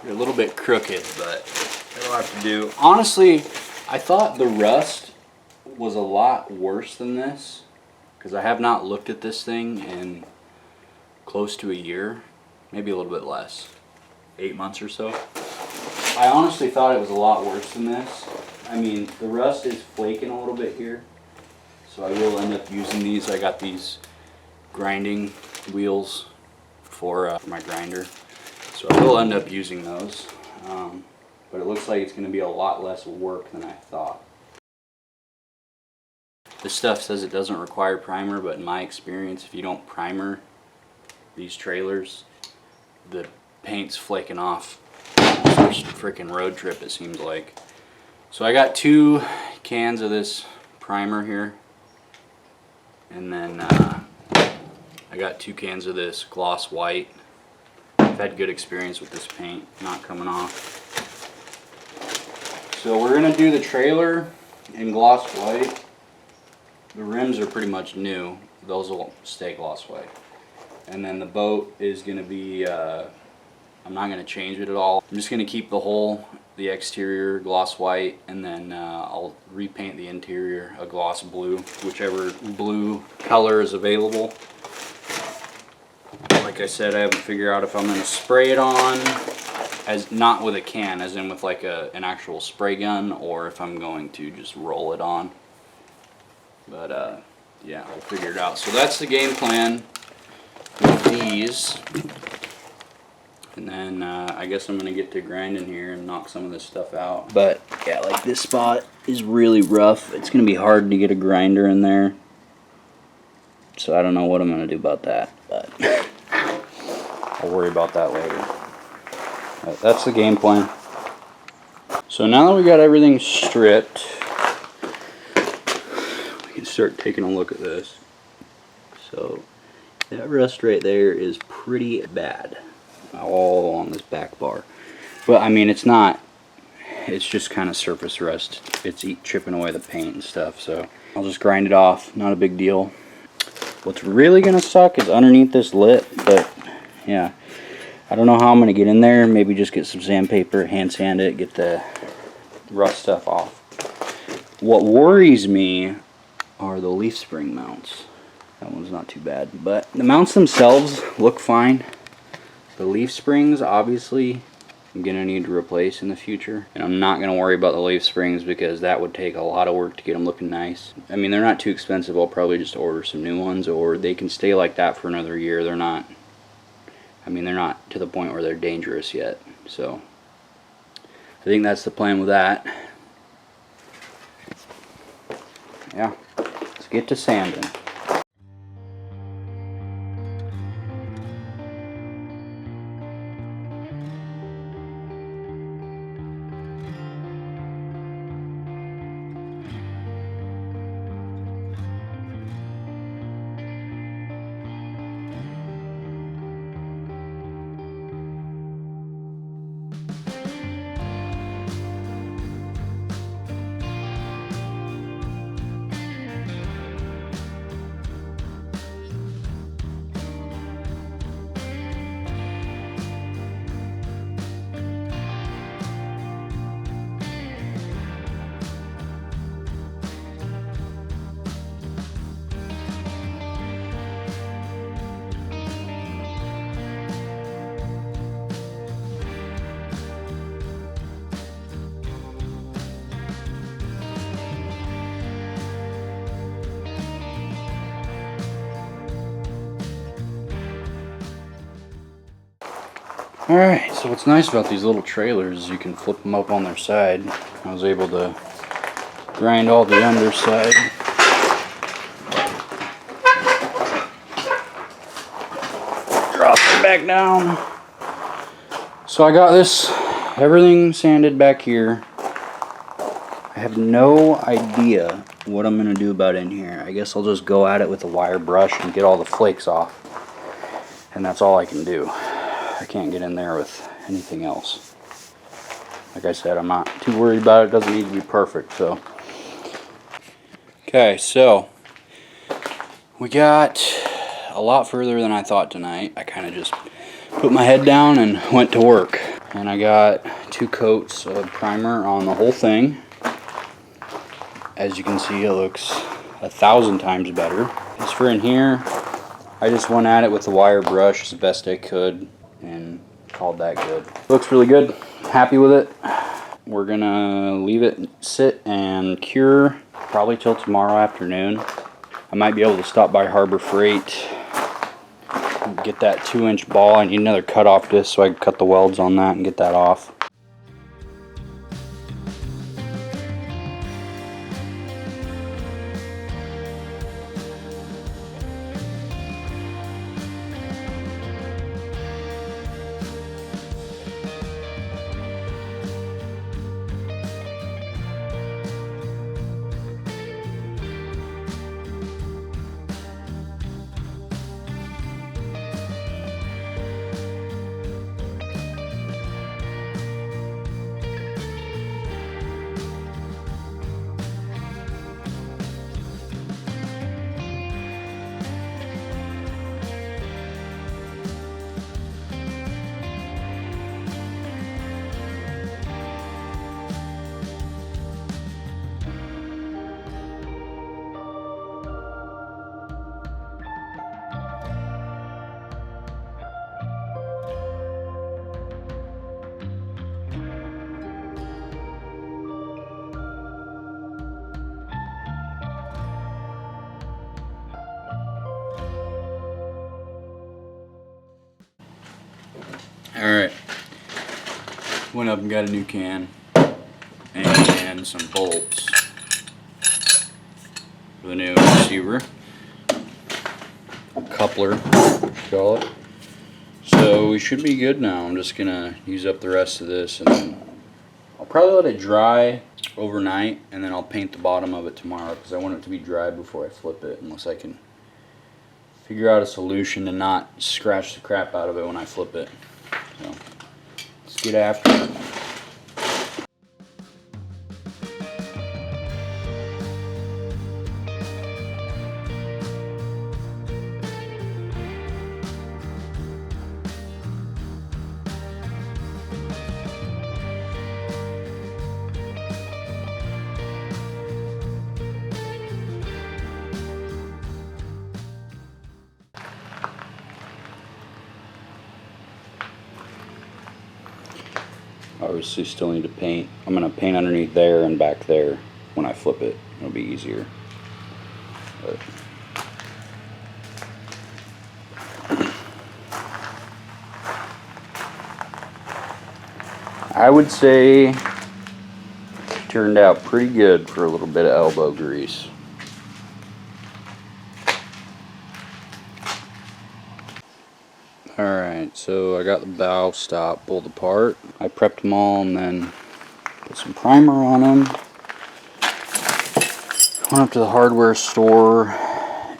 They're a little bit crooked, but that'll have to do. Honestly, I thought the rust was a lot worse than this, because I have not looked at this thing in close to a year, maybe a little bit less, 8 months or so. I honestly thought it was a lot worse than this. I mean, the rust is flaking a little bit here, so I will end up using these. I got these grinding wheels for my grinder, so I will end up using those. But it looks like it's going to be a lot less work than I thought. This stuff says it doesn't require primer, but in my experience, if you don't primer these trailers, the paint's flaking off first freaking road trip, it seems like. So I got 2 cans of this primer here, and then I got 2 cans of this gloss white. I've had good experience with this paint not coming off. So we're gonna do the trailer in gloss white. The rims are pretty much new. Those will stay gloss white. And then the boat is gonna be, I'm not gonna change it at all. I'm just gonna keep the exterior gloss white, and then I'll repaint the interior a gloss blue, whichever blue color is available. Like I said, I haven't figured out if I'm gonna spray it on, as not with a can, as in with like an actual spray gun, or if I'm going to just roll it on. But yeah, we'll figure it out. So that's the game plan with these. And then I guess I'm gonna get to grinding here and knock some of this stuff out. But yeah, like this spot is really rough. It's gonna be hard to get a grinder in there. So I don't know what I'm gonna do about that, but I'll worry about that later. But that's the game plan. So now that we got everything stripped, we can start taking a look at this. So that rust right there is pretty bad, all along this back bar. But I mean, it's not, it's just kind of surface rust. It's chipping away the paint and stuff, so I'll just grind it off, not a big deal. What's really gonna suck is underneath this lip, but yeah, I don't know how I'm gonna get in there. Maybe just get some sandpaper, hand sand it, get the rust stuff off. What worries me are the leaf spring mounts. That one's not too bad, but the mounts themselves look fine. The leaf springs, obviously, I'm gonna need to replace in the future, and I'm not gonna worry about the leaf springs because that would take a lot of work to get them looking nice. I mean, they're not too expensive. I'll probably just order some new ones, or they can stay like that for another year. They're not, I mean, they're not to the point where they're dangerous yet. So I think that's the plan with that. Yeah, let's get to sanding. Alright, so what's nice about these little trailers is you can flip them up on their side. I was able to grind all the underside. Drop it back down. So I got everything sanded back here. I have no idea what I'm going to do about in here. I guess I'll just go at it with a wire brush and get all the flakes off. And that's all I can do. I can't get in there with anything else. Like I said, I'm not too worried about it. It doesn't need to be perfect, so. Okay, so we got a lot further than I thought tonight. I kind of just put my head down and went to work. And I got 2 coats of primer on the whole thing. As you can see, it looks 1,000 times better. As for in here, I just went at it with the wire brush as best I could and called that good. Looks really good. Happy with it. We're gonna leave it sit and cure probably till tomorrow afternoon. I might be able to stop by Harbor Freight, get that 2-inch ball. I need another cutoff disc so I can cut the welds on that and get that off. Alright, went up and got a new can and some bolts for the new receiver, coupler, call it. So we should be good now. I'm just gonna use up the rest of this and then I'll probably let it dry overnight and then I'll paint the bottom of it tomorrow because I want it to be dry before I flip it, unless I can figure out a solution to not scratch the crap out of it when I flip it. So, let's get after it. Obviously still need to paint. I'm going to paint underneath there and back there when I flip it. It'll be easier. But I would say it turned out pretty good for a little bit of elbow grease. Alright, so I got the bow stop pulled apart. I prepped them all and then put some primer on them. Went up to the hardware store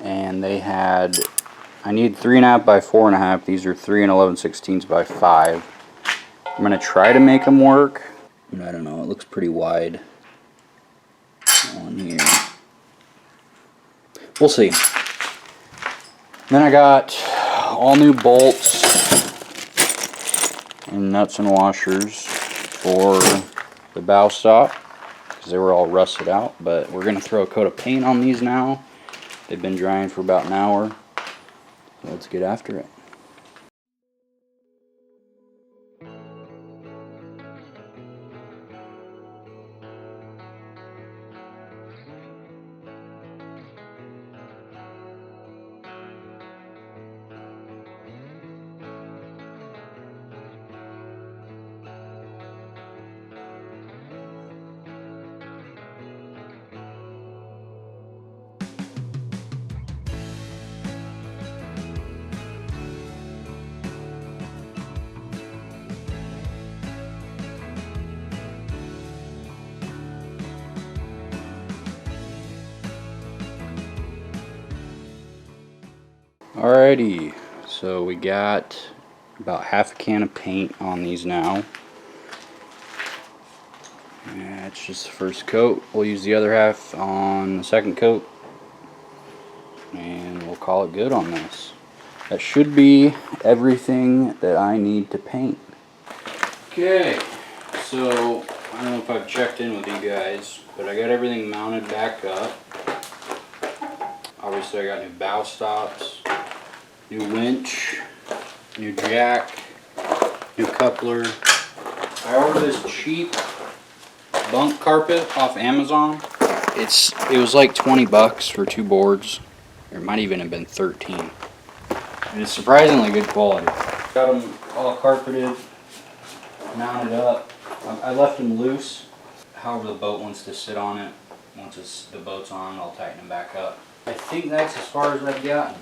and they had, I need 3.5 by 4.5. These are 3 11/16 by 5. I'm going to try to make them work. I don't know, it looks pretty wide on here. We'll see. Then I got all new bolts and nuts and washers for the bow stop because they were all rusted out, but we're going to throw a coat of paint on these now. They've been drying for about an hour, so let's get after it. Alrighty, so we got about half a can of paint on these now. It's just the first coat. We'll use the other half on the second coat and we'll call it good on this. That should be everything that I need to paint. Okay, so I don't know if I've checked in with you guys, but I got everything mounted back up. Obviously I got new bow stops, new winch, new jack, new coupler. I ordered this cheap bunk carpet off Amazon. It was like 20 bucks for 2 boards. Or it might even have been 13. And it's surprisingly good quality. Got them all carpeted, mounted up. I left them loose. However the boat wants to sit on it. Once the boat's on, I'll tighten them back up. I think that's as far as I've gotten.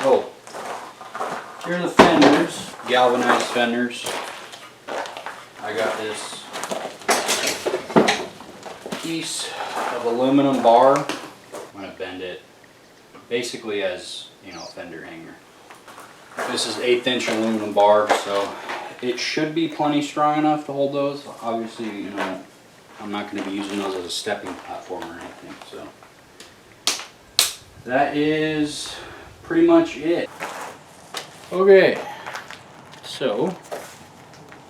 Oh, here are the fenders, galvanized fenders. I got this piece of aluminum bar. I'm going to bend it basically as, you know, a fender hanger. This is 1/8 inch aluminum bar, so it should be plenty strong enough to hold those. Obviously, you know, I'm not going to be using those as a stepping platform or anything, so that is pretty much it. Okay, so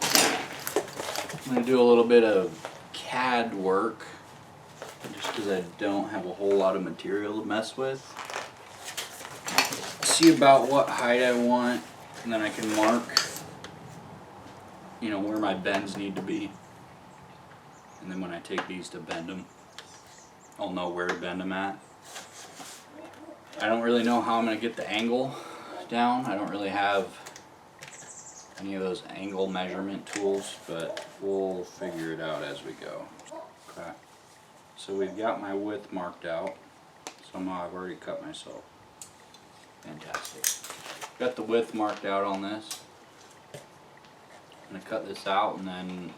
I'm going to do a little bit of CAD work just because I don't have a whole lot of material to mess with. See about what height I want, and then I can mark, you know, where my bends need to be. And then when I take these to bend them, I'll know where to bend them at. I don't really know how I'm going to get the angle down. I don't really have any of those angle measurement tools, but we'll figure it out as we go. Okay. So we've got my width marked out. Somehow I've already cut myself. Fantastic. Got the width marked out on this. I'm going to cut this out and then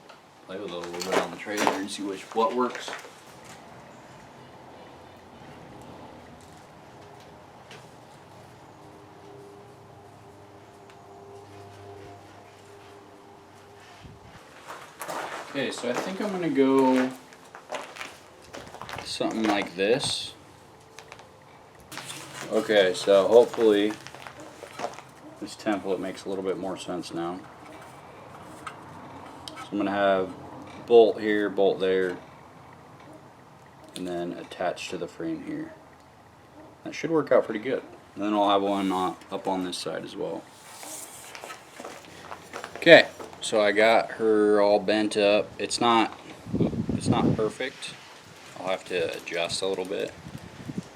play with it a little bit on the trailer and see what works. Okay, so I think I'm going to go something like this. Okay, so hopefully this template makes a little bit more sense now. So I'm going to have bolt here, bolt there, and then attached to the frame here. That should work out pretty good. And then I'll have one up on this side as well. Okay, so I got her all bent up. It's not perfect. I'll have to adjust a little bit,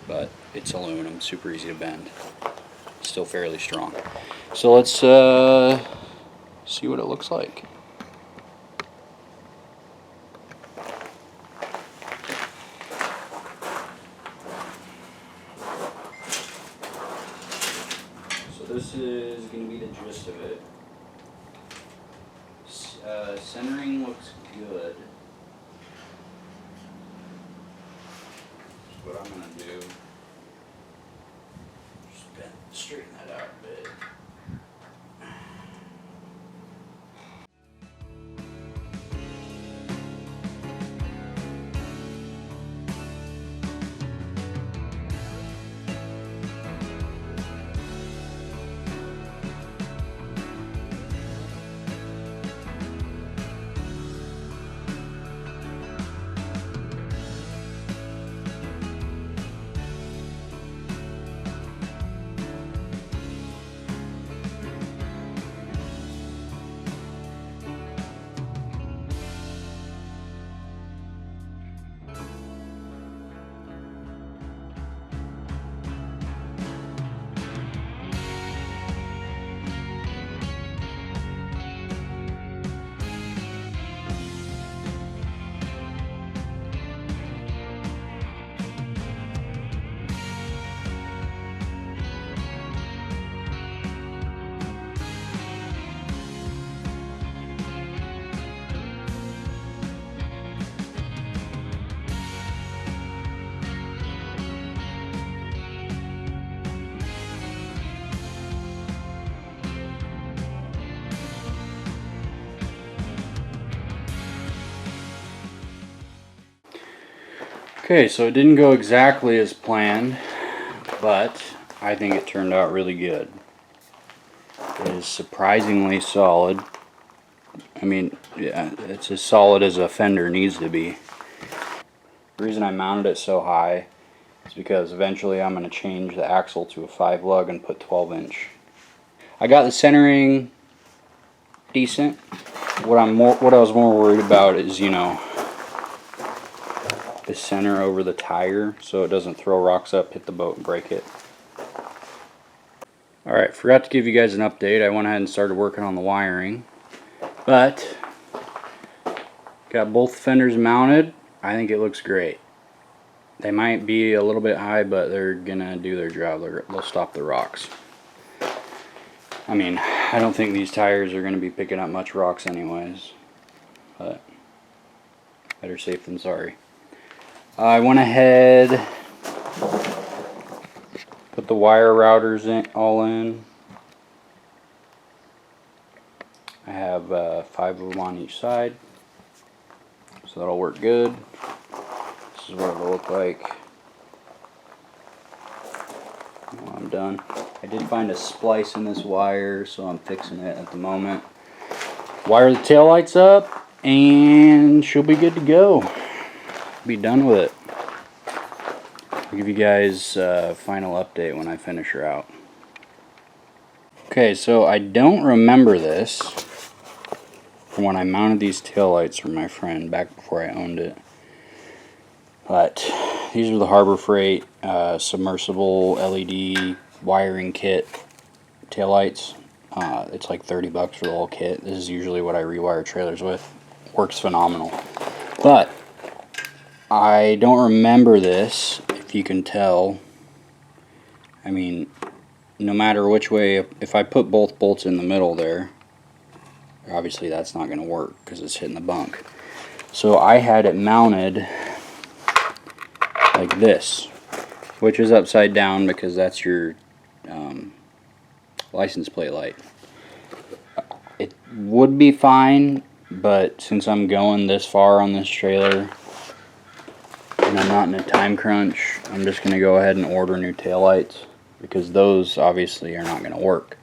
but it's aluminum, super easy to bend. Still fairly strong. So let's see what it looks like. So this is going to be the gist of it. Centering looks good. So what I'm going to do, just straighten that out a bit. Okay, so it didn't go exactly as planned, but I think it turned out really good. It is surprisingly solid. I mean, yeah, it's as solid as a fender needs to be. The reason I mounted it so high is because eventually I'm going to change the axle to a 5 lug and put 12-inch. I got the centering decent. What I was more worried about is, you know, the center over the tire so it doesn't throw rocks up, hit the boat, and break it. Alright, forgot to give you guys an update. I went ahead and started working on the wiring. But, got both fenders mounted. I think it looks great. They might be a little bit high, but they're gonna do their job. They'll stop the rocks. I mean, I don't think these tires are gonna be picking up much rocks anyways. But, better safe than sorry. I went ahead, put the wire routers all in. I have 5 of them on each side, so that'll work good. This is what it'll look like when I'm done. I did find a splice in this wire, so I'm fixing it at the moment. Wire the taillights up, and she'll be good to go. Be done with it. I'll give you guys a final update when I finish her out. Okay, so I don't remember this from when I mounted these taillights for my friend back before I owned it. But these are the Harbor Freight submersible LED wiring kit taillights. It's like 30 bucks for the whole kit. This is usually what I rewire trailers with. Works phenomenal. But I don't remember this, if you can tell. I mean, no matter which way, if I put both bolts in the middle there, obviously that's not going to work because it's hitting the bunk. So I had it mounted like this, which is upside down because that's your license plate light. It would be fine, but since I'm going this far on this trailer and I'm not in a time crunch, I'm just going to go ahead and order new taillights because those obviously are not going to work.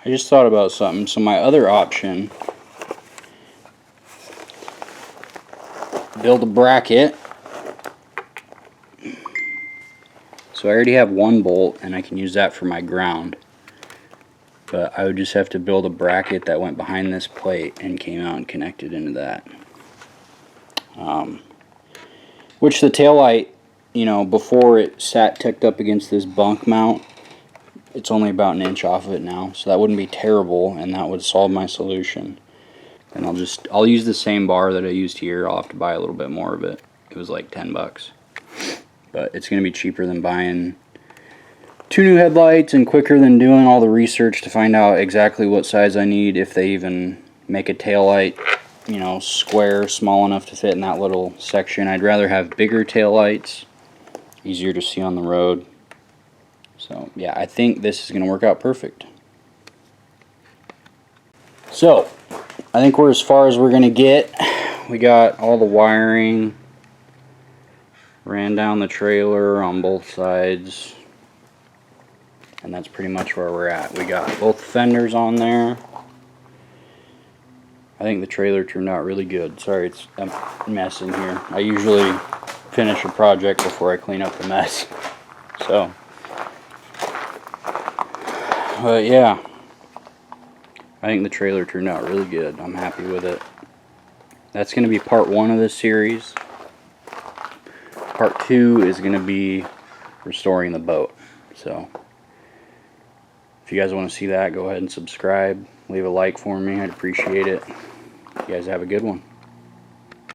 I just thought about something. So my other option, build a bracket. So I already have one bolt and I can use that for my ground. But I would just have to build a bracket that went behind this plate and came out and connected into that. Which the taillight, you know, before it sat ticked up against this bunk mount, it's only about 1 inch off of it now, so that wouldn't be terrible, and that would solve my solution. And I'll use the same bar that I used here. I'll have to buy a little bit more of it. It was like 10 bucks. But it's going to be cheaper than buying 2 new headlights and quicker than doing all the research to find out exactly what size I need, if they even make a taillight, you know, square, small enough to fit in that little section. I'd rather have bigger taillights, easier to see on the road. So yeah, I think this is going to work out perfect. So I think we're as far as we're going to get. We got all the wiring, ran down the trailer on both sides, and that's pretty much where we're at. We got both fenders on there. I think the trailer turned out really good. Sorry, it's a mess in here. I usually finish a project before I clean up the mess. So, but yeah, I think the trailer turned out really good. I'm happy with it. That's going to be part 1 of this series. Part 2 is going to be restoring the boat. So, if you guys want to see that, go ahead and subscribe. Leave a like for me. I'd appreciate it. You guys have a good one.